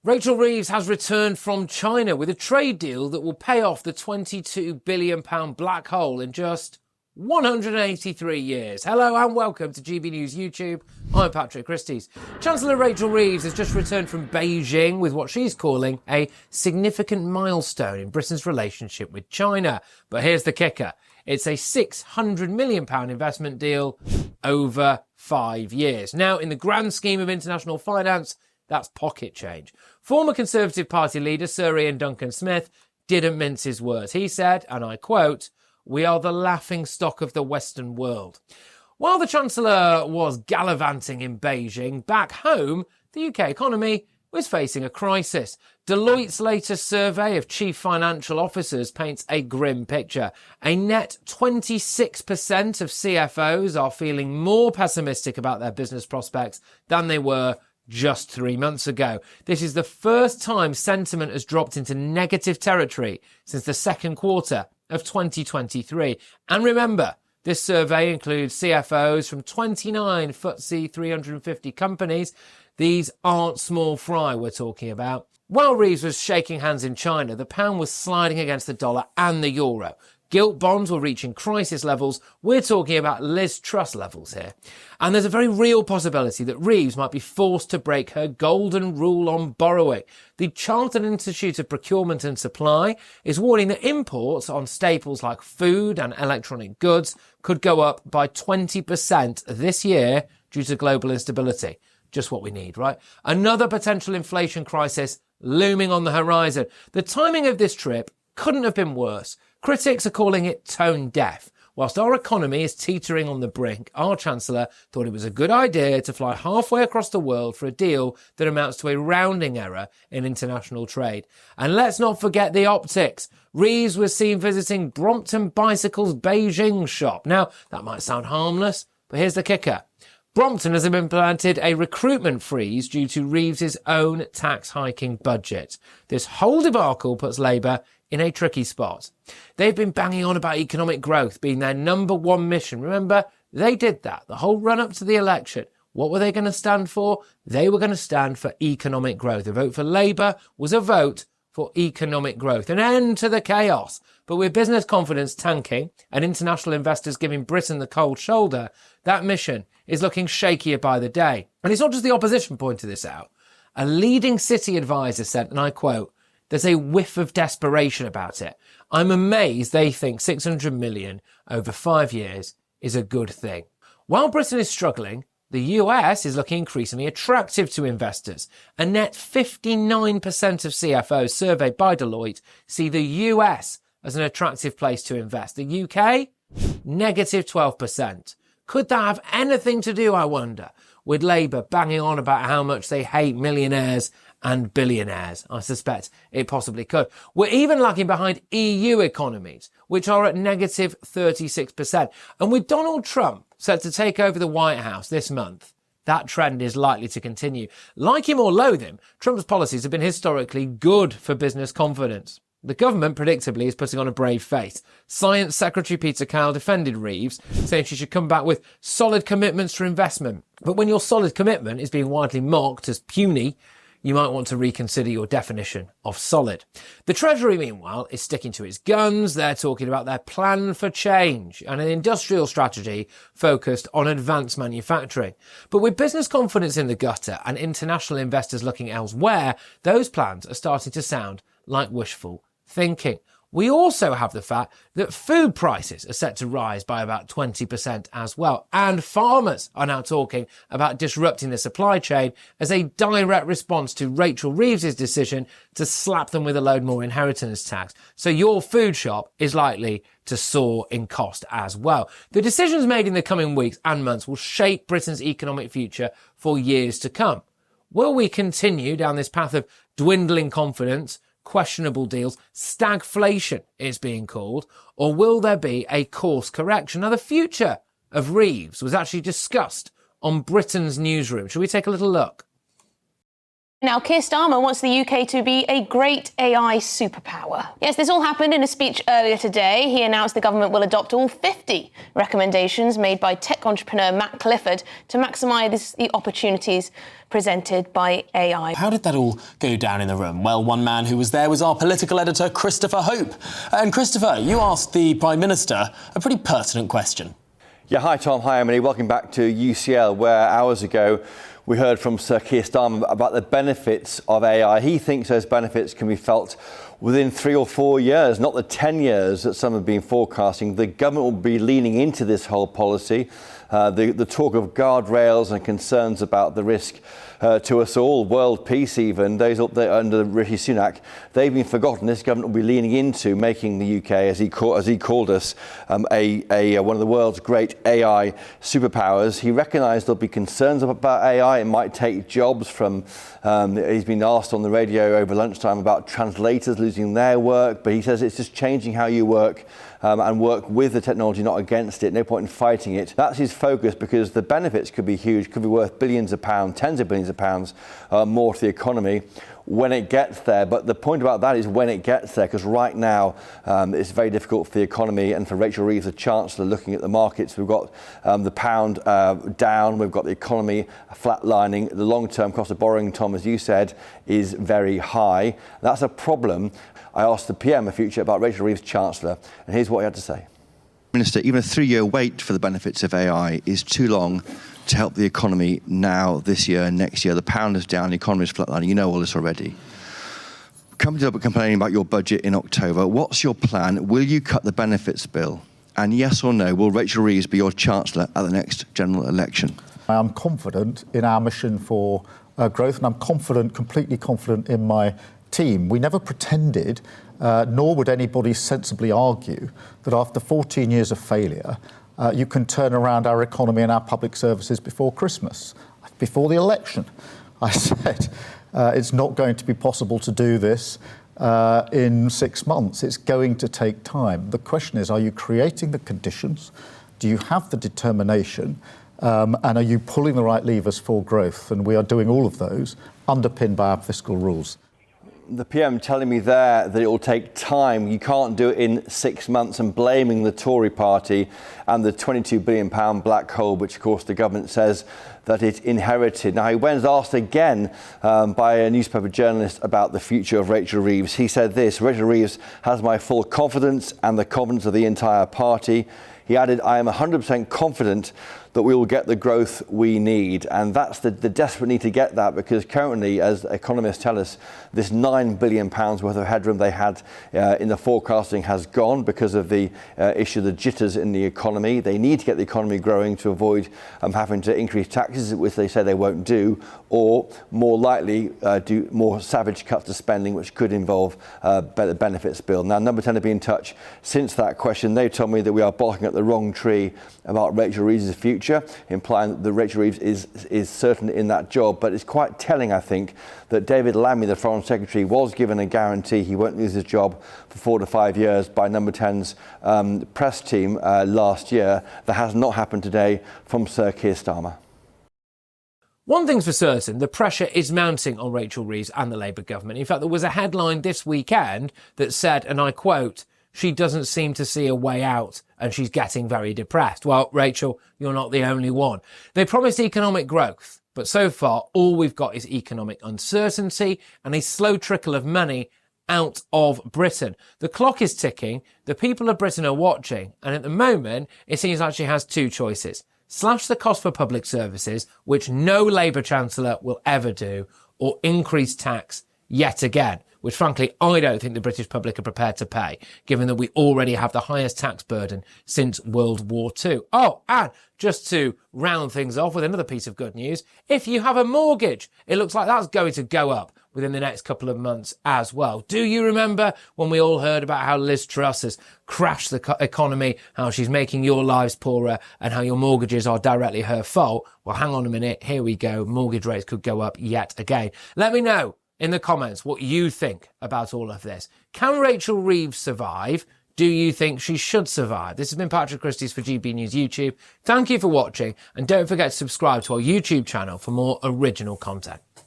Rachel Reeves has returned from China with a trade deal that will pay off the £22 billion black hole in just 183 years. Hello and welcome to GBNews YouTube. I'm Patrick Christys. Chancellor Rachel Reeves has just returned from Beijing with what she's calling a significant milestone in Britain's relationship with China. But here's the kicker. It's a £600 million investment deal over 5 years. Now, in the grand scheme of international finance, that's pocket change. Former Conservative Party leader Sir Iain Duncan Smith didn't mince his words. He said, and I quote, "We are the laughing stock of the Western world." While the Chancellor was gallivanting in Beijing, back home, the UK economy was facing a crisis. Deloitte's latest survey of chief financial officers paints a grim picture. A net 26% of CFOs are feeling more pessimistic about their business prospects than they were just 3 months ago. This is the first time sentiment has dropped into negative territory since the second quarter of 2023. And remember, this survey includes CFOs from 29 FTSE 350 companies. These aren't small fry we're talking about. While Reeves was shaking hands in China, the pound was sliding against the dollar and the euro. Gilt bonds were reaching crisis levels. We're talking about Liz Truss levels here. And there's a very real possibility that Reeves might be forced to break her golden rule on borrowing. The Chartered Institute of Procurement and Supply is warning that imports on staples like food and electronic goods could go up by 20% this year due to global instability. Just what we need, right? Another potential inflation crisis looming on the horizon. The timing of this trip couldn't have been worse. Critics are calling it tone deaf. Whilst our economy is teetering on the brink, our Chancellor thought it was a good idea to fly halfway across the world for a deal that amounts to a rounding error in international trade. And let's not forget the optics. Reeves was seen visiting Brompton Bicycle's Beijing shop. Now, that might sound harmless, but here's the kicker. Brompton has implemented a recruitment freeze due to Reeves's own tax hiking budget. This whole debacle puts Labour in a tricky spot. They've been banging on about economic growth being their number one mission. Remember, they did that the whole run up to the election. What were they going to stand for? They were going to stand for economic growth. A vote for Labour was a vote for economic growth, an end to the chaos. But with business confidence tanking and international investors giving Britain the cold shoulder, that mission is looking shakier by the day. And it's not just the opposition pointed this out. A leading city advisor said, and I quote, "There's a whiff of desperation about it. I'm amazed they think 600 million over 5 years is a good thing." While Britain is struggling, the US is looking increasingly attractive to investors. A net 59% of CFOs surveyed by Deloitte see the US as an attractive place to invest. The UK, negative 12%. Could that have anything to do, I wonder, with Labour banging on about how much they hate millionaires and billionaires? I suspect it possibly could. We're even lagging behind EU economies, which are at negative 36%. And with Donald Trump set to take over the White House this month, that trend is likely to continue. Like him or loathe him, Trump's policies have been historically good for business confidence. The government, predictably, is putting on a brave face. Science Secretary Peter Kyle defended Reeves, saying she should come back with solid commitments to investment. But when your solid commitment is being widely mocked as puny, you might want to reconsider your definition of solid. The Treasury, meanwhile, is sticking to its guns. They're talking about their plan for change and an industrial strategy focused on advanced manufacturing. But with business confidence in the gutter and international investors looking elsewhere, those plans are starting to sound like wishful thinking. We also have the fact that food prices are set to rise by about 20% as well. And farmers are now talking about disrupting the supply chain as a direct response to Rachel Reeves' decision to slap them with a load more inheritance tax. So your food shop is likely to soar in cost as well. The decisions made in the coming weeks and months will shape Britain's economic future for years to come. Will we continue down this path of dwindling confidence, questionable deals, stagflation is being called, or will there be a course correction? Now, the future of Reeves was actually discussed on Britain's newsroom. Shall we take a little look? Now, Keir Starmer wants the UK to be a great AI superpower. Yes, this all happened in a speech earlier today. He announced the government will adopt all 50 recommendations made by tech entrepreneur Matt Clifford to maximise the opportunities presented by AI. How did that all go down in the room? Well, one man who was there was our political editor, Christopher Hope. And Christopher, you asked the Prime Minister a pretty pertinent question. Yeah, hi Tom, hi Emily. Welcome back to UCL, where hours ago we heard from Sir Keir Starmer about the benefits of AI. He thinks those benefits can be felt within 3 or 4 years, not the 10 years that some have been forecasting. The government will be leaning into this whole policy. The talk of guardrails and concerns about the risk to us all, world peace even, those up there under Rishi Sunak, they've been forgotten. This government will be leaning into making the UK, as he called us, one of the world's great AI superpowers. He recognised there'll be concerns about AI. It might take jobs from, he's been asked on the radio over lunchtime about translators losing their work, but he says it's just changing how you work and work with the technology, not against it. No point in fighting it. That's his focus, because the benefits could be huge, could be worth billions of pounds, tens of billions of pounds more to the economy when it gets there. But the point about that is when it gets there, because right now it's very difficult for the economy and for Rachel Reeves, the Chancellor, looking at the markets. We've got the pound down, we've got the economy flatlining. The long-term cost of borrowing, Tom, as you said, is very high. That's a problem. I asked the PM of Future about Rachel Reeves, Chancellor, and here's what he had to say. Minister, even a 3-year wait for the benefits of AI is too long to help the economy now, this year and next year. The pound is down, the economy is flatlining. You know all this already. Companies are complaining about your budget in October. What's your plan? Will you cut the benefits bill? And yes or no, will Rachel Reeves be your Chancellor at the next general election? I am confident in our mission for growth, and I'm confident, completely confident in my team. We never pretended, nor would anybody sensibly argue, that after 14 years of failure, you can turn around our economy and our public services before Christmas. Before the election, I said it's not going to be possible to do this in 6 months. It's going to take time. The question is, are you creating the conditions? Do you have the determination? And are you pulling the right levers for growth? And we are doing all of those, underpinned by our fiscal rules. The PM telling me there that it will take time. You can't do it in 6 months, and blaming the Tory party and the £22 billion black hole, which of course the government says that it inherited. Now, he was asked again by a newspaper journalist about the future of Rachel Reeves. He said this: Rachel Reeves has my full confidence and the confidence of the entire party. He added, I am 100% confident that we will get the growth we need. And that's the desperate need to get that, because currently, as economists tell us, this £9 billion worth of headroom they had in the forecasting has gone because of the issue of the jitters in the economy. They need to get the economy growing to avoid having to increase taxes, which they say they won't do, or more likely do more savage cuts to spending, which could involve better benefits bill. Now, Number 10 have been in touch since that question. They told me that we are barking up the wrong tree about Rachel Reeves' future, implying that Rachel Reeves is certainly in that job. But it's quite telling, I think, that David Lammy, the Foreign Secretary, was given a guarantee he won't lose his job for 4 to 5 years by Number 10's press team last year. That has not happened today from Sir Keir Starmer. One thing's for certain, the pressure is mounting on Rachel Reeves and the Labour government. In fact, there was a headline this weekend that said, and I quote, "She doesn't seem to see a way out and she's getting very depressed." Well, Rachel, you're not the only one. They promised economic growth, but so far all we've got is economic uncertainty and a slow trickle of money out of Britain. The clock is ticking, the people of Britain are watching, and at the moment it seems like she has two choices: slash the cost for public services, which no Labour Chancellor will ever do, or increase tax yet again, which frankly I don't think the British public are prepared to pay, given that we already have the highest tax burden since World War II. Oh, and just to round things off with another piece of good news, if you have a mortgage, it looks like that's going to go up within the next couple of months as well. Do you remember when we all heard about how Liz Truss has crashed the economy, how she's making your lives poorer and how your mortgages are directly her fault? Well, hang on a minute. Here we go. Mortgage rates could go up yet again. Let me know in the comments what you think about all of this. Can Rachel Reeves survive? Do you think she should survive? This has been Patrick Christys for GB News YouTube. Thank you for watching, and don't forget to subscribe to our YouTube channel for more original content.